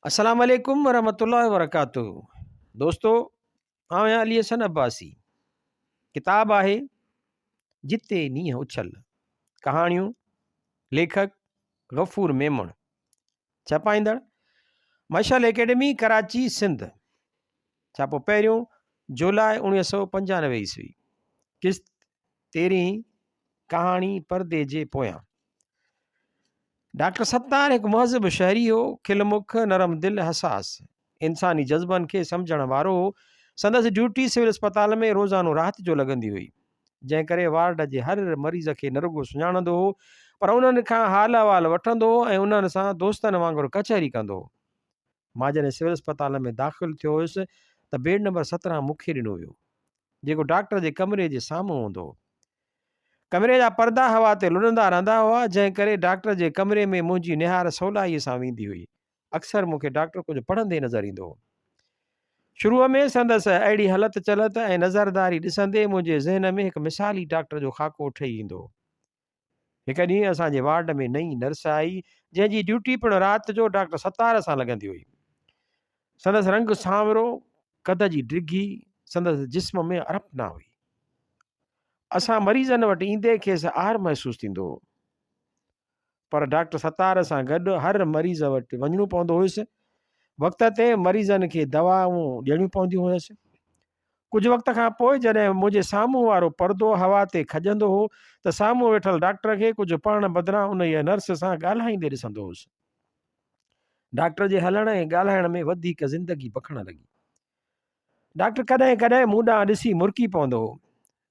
अस्सलाम वालेकुम वरहमतुल्लाहि वबरकातुहू। दोस्तों, आउं अली हसन अब्बासी। किताब आहे जिते नींहं उछल, कहाणियूं, लेखक गफ़ूर मेमण, छपाईंदड़ मशल एकेडमी कराची सिंध, छापो पहिरियों जुलाई 1995 ईस्वी, किस्त 13, कहाणी परदे जे पोयां। डॉक्टर सत्तार एक महज़ब शहरी हो, खिलमुख, नरम दिल, हसास, इंसानी जज़्बनि खे सम्झण वारो हो। संदसि ड्यूटी सिविल अस्पताल में रोज़ानो रात जो लॻंदी हुई, जंहिं करे वार्ड जे हर मरीज़ खे न रुॻो सुञाणंदो हो, पर उन्हनि खां हाल अहवाल वठंदो हो ऐं उन्हनि सां दोस्तनि वांगुरु कचहरी कंदो हो। मां जॾहिं सिविल अस्पताल में दाख़िल थियो हुयुसि त बेड नंबर 17 मूंखे ॾिनो वियो, जेको डॉक्टर जे कमरे जे साम्हूं हूंदो हो। कमरे जा पर्दा हवा ते लुॾंदा रहंदा हुआ, जंहिं करे डॉक्टर जे कमरे में मुंहिंजी निहार सवलाईअ सां वेंदी हुई। अक्सर मूंखे डॉक्टर कुझु पढ़ंदे नज़र ईंदो हो। शुरूअ में संदसि अहिड़ी हलत चलत ऐं नज़रदारी ॾिसंदे मुंहिंजे ज़हन में हिकु मिसाली डॉक्टर जो ख़ाको ठही ईंदो हो। हिकु ॾींहुं असांजे वार्ड में नई नर्स आई, जंहिंजी ड्यूटी पिणु राति जो डॉक्टर सत्तार सां लॻंदी हुई। संदसि रंग सांवरो, कद जी डिघी, संदसि जिस्म में अरप न हुई। असां मरीज़नि वटि ईंदे खेसि आर महसूसु थींदो हो, पर डॉक्टर सत्तार सां गॾु हर मरीज़ वटि वञिणो पवंदो हुयुसि। वक़्त ते मरीज़नि खे दवाऊं ॾियणियूं पवंदियूं हुयसि। कुझु वक़्त खां पोइ जॾहिं मुंहिंजे साम्हूं वारो पर्दो हवा ते खजंदो हो त साम्हूं वेठल डॉक्टर खे कुझु पढ़ण बदिरां उन ई नर्स सां ॻाल्हाईंदे ॾिसंदो हुउसि। डॉक्टर जे हलण ऐं ॻाल्हाइण में वधीक ज़िंदगी बखण लॻी। डॉक्टर कॾहिं कॾहिं मूं ॾांहुं ॾिसी मुरकी पवंदो हो।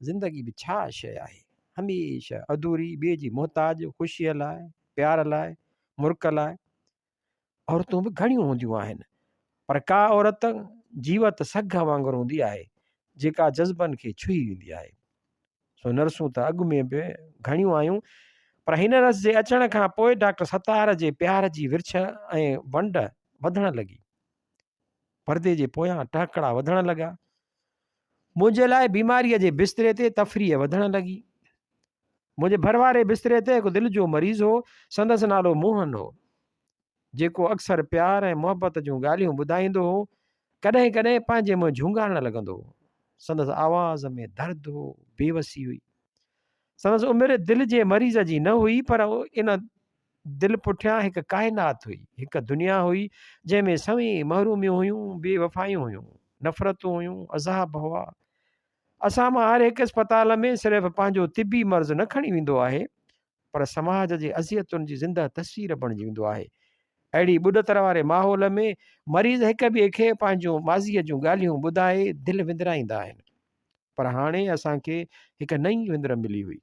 ज़िंदगी बि छा शइ आहे, हमेशह अधूरी, ॿिए जी मोहताज, ख़ुशीअ लाइ, प्यार लाइ, मुर्क लाइ। औरतूं बि घणियूं हूंदियूं आहिनि, पर का औरत जीवत सघ वांगुरु हूंदी आहे, जेका जज़्बनि खे छुही वेंदी आहे। सो नर्सूं त अॻु में बि घणियूं आयूं, पर हिन नर्स जे अचण खां पोइ डॉक्टर सत्तार जे प्यार जी विरछ ऐं वंड वधण लॻी। परदे जे पोयां टहकड़ा वधण लॻा। मुंहिंजे लाइ बीमारीअ जे बिस्तरे ते तफ़रीह वधण लॻी। मुंहिंजे भरवारे बिस्तरे ते हिकु दिलि जो मरीज़ हो, संदसि नालो मोहन हो, जेको अक्सर प्यार ऐं मुहबत जूं ॻाल्हियूं ॿुधाईंदो हो। कॾहिं कॾहिं पंहिंजे मुंहुं झुंगारण लॻंदो हो। संदसि आवाज़ में दर्द हो, बेवसी हुई। संदसि उमिरि दिलि जे मरीज़ जी न हुई, पर इन दिलि पुठियां हिकु काइनात हुई, हिकु दुनिया हुई, जंहिंमें सवी महरूमियूं हुयूं, बेवफ़ायूं हुयूं, नफ़रतूं हुयूं, अज़ाब हुआ। असां मां हर हिकु अस्पताल में सिर्फ़ु पंहिंजो तिबी मर्ज़ न खणी वेंदो आहे, पर समाज जे अज़ियतुनि जी ज़िंदा तस्वीर बणिजी वेंदो आहे। अहिड़ी ॿुॾतर वारे माहौल में मरीज़ हिक ॿिए खे पंहिंजो माज़ीअ जूं ॻाल्हियूं ॿुधाए दिलि विंदराईंदा आहिनि। पर हाणे असांखे हिकु नई विंदर मिली हुई।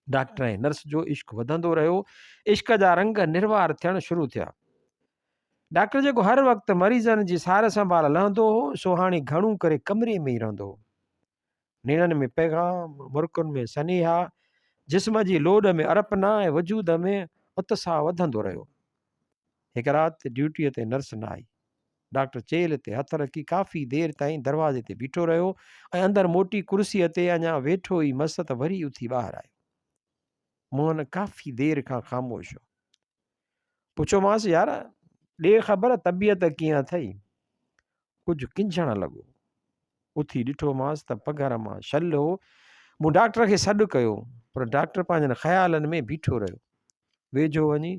डॉक्टर ऐं नर्स जो इश्क वधंदो रहियो। इश्क जा रंग निर्वार थियणु शुरू थिया। डॉक्टर जेको हर वक़्तु मरीज़नि जी सार संभाल लहंदो हो, सो हाणे घणो करे कमरे में ई रहंदो हो। नेणनि में पैगाम, मुर्कुनि में सनेहा, जिस्म जी लोड में अरपना ऐं वजूद में उत्साह वधंदो रहियो। हिकु राति ड्यूटीअ ते नर्स न आई। डॉक्टर चेल ते हथ रखी काफ़ी देरि ताईं दरवाज़े ते बीठो रहियो ऐं अंदरि मोटी कुर्सीअ ते अञा वेठो ई मस त वरी उथी ॿाहिरि आयो। मोहन काफ़ी देरि खां ख़ामोश हो। पुछोमांसि, यार ॾे ख़बर तबियत कीअं अथई? कुझु किंझण लॻो। उथी ॾिठोमांसि त पघर मां छल हो। मूं डॉक्टर खे सॾु कयो, पर डॉक्टर पंहिंजनि ख़्यालनि में बीठो रहियो। वेझो वञी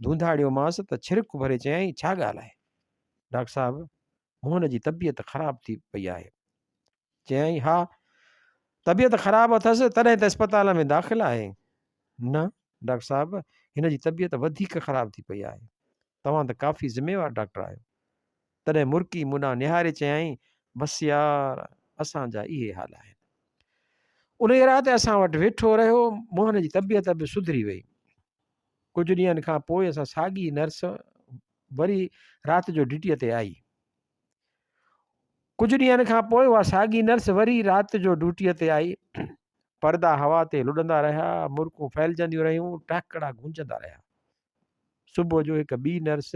धूंधाड़ियोमांसि त छिरिक भरे चयईं, छा ॻाल्हि आहे? डॉक्टर साहिबु, मोहन जी तबियत ख़राबु थी पई आहे। चयईं, हा तबियत ख़राबु अथसि तॾहिं त अस्पताल में दाख़िल आहे। न डॉक्टर साहिबु, हिन जी तबियत वधीक ख़राबु थी पई आहे। तव्हां त काफ़ी ज़िम्मेवार डॉक्टर आहियो। तॾहिं मुर्की मुना निहारे चयईं, बसि यार असांजा इहे हाल आहिनि। उन राति असां वटि वेठो रहियो। मोहन जी तबियत बि सुधरी वई। कुझु ॾींहंनि खां पोइ असां साॻी नर्स वरी राति जो ड्यूटीअ ते आई। कुझु ॾींहंनि खां पोइ उहा साॻी नर्स वरी राति जो ड्यूटीअ ते आई। पर्दा हवा ते लुॾंदा रहिया, मुर्कूं फैलजंदियूं रहियूं, टहकड़ा गूंजंदा रहिया। सुबुह जो हिकु ॿी नर्स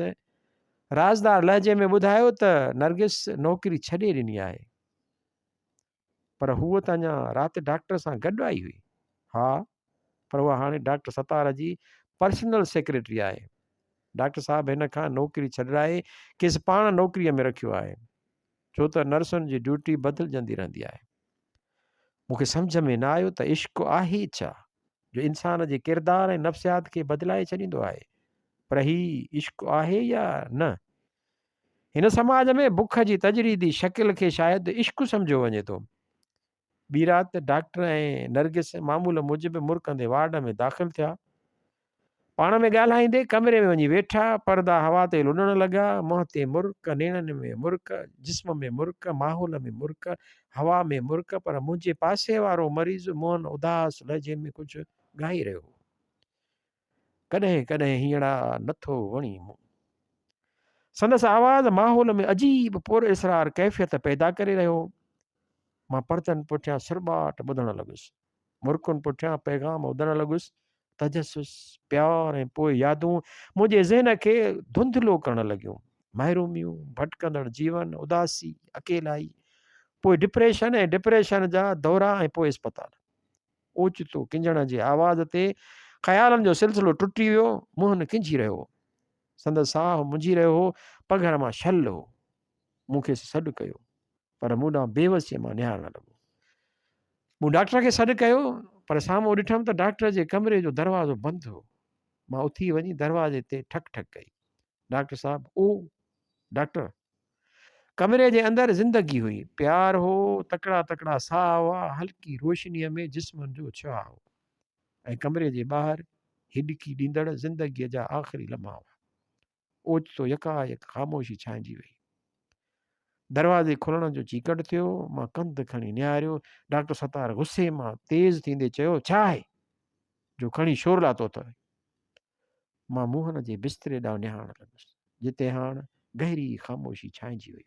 राज़दार लहजे में ॿुधायो त नरगिस नौकिरी छॾे ॾिनी आहे। पर हूअ त अञा राति डॉक्टर सां गॾु आई हुई। हा, पर उहा हाणे डॉक्टर सत्तार जी पर्सनल सेक्रेटरी आहे। डॉक्टर साहब हिन खां नौकिरी छॾाए खेसि पाण नौकिरीअ में रखियो आहे, छो त नर्सुनि जी ड्यूटी बदिलजंदी रहंदी आहे। मूंखे सम्झ में न आयो त इश्क आहे छा जो इंसान जे किरदार ऐं नफ़्सियात खे बदिलाए छॾींदो आहे, पर ही इश्क आहे या न? हिन समाज में बुख जी तजरीदी शकिल खे शायदि इश्क सम्झो वञे थो। ॿी राति डॉक्टर ऐं नरगिस मामूल मूजिबि मुर्कंदे वार्ड में दाख़िल थिया। पाण में ॻाल्हाईंदे कमरे में वञी वेठा, पर्दा हवा ते लुॾण लॻा। मुंहं ते मुर्क, नेणनि में मुर्क, जिस्म में मुर्क, माहौल में मुर्क, हवा में मुर्क, पर मुंहिंजे पासे वारो मरीज़ मोहन उदास लहजे में कुझु ॻाई रहियो हो। कॾहिं कॾहिं हीअड़ा नथो वणी मूं। संदसि आवाज़ माहौल में अजीब पुर इसरार कैफ़ियत पैदा करे रहियो। मां परतनि पुठियां सिरबाट ॿुधणु लॻुसि, मुर्कुनि पुठियां पैगाम ॿुधणु लॻुसि। तजसुस, प्यार ऐं पोइ यादूं मुंहिंजे ज़हन खे धुंधलो करणु लॻियूं। महिरूमियूं, भटकंदड़ जीवन, उदासी, अकेलाई, पोइ डिप्रेशन ऐं डिप्रेशन जा दौरा ऐं पोइ इस्पताल। ओचितो किंजण जे आवाज़ ते ख़्यालनि जो सिलसिलो टुटी वियो। मोहन किंजी रहियो हो, संदसि साहु मुंझी रहियो हो, पघर मां छल हो। मूंखे सॾु कयो, पर मूं ॾांहुं बेवसीअ मां निहारणु लॻो। मूं डॉक्टर खे सॾु कयो, पर साम्हूं ॾिठमि त डॉक्टर जे कमरे जो दरवाज़ो बंदि हो। मां उथी वञी दरवाज़े ते ठक ठक कई। डॉक्टर साहब, ओ डॉक्टर। कमरे जे अंदरि ज़िंदगी हुई, प्यार हो, तकड़ा तकड़ा साह हुआ, हल्की रोशनीअ में जिस्मनि जो छा हो, ऐं कमरे जे ॿाहिरि हिॾकी ॾींदड़ ज़िंदगीअ जा आख़िरी लम्हा हुआ। ओचितो यकायक ख़ामोशी छांइजी वई। दरवाज़े खुलण जो चीकट थियो। मां कंधु खणी निहारियो। डॉक्टर सतार गुस्से मां तेज़ थींदे चयो, छा आहे जो खणी शोर लाथो अथव? मां मोहन जे बिस्तरे ॾांहुं निहारणु लॻुसि, जिते हाणे गहरी ख़ामोशी छांइजी वई।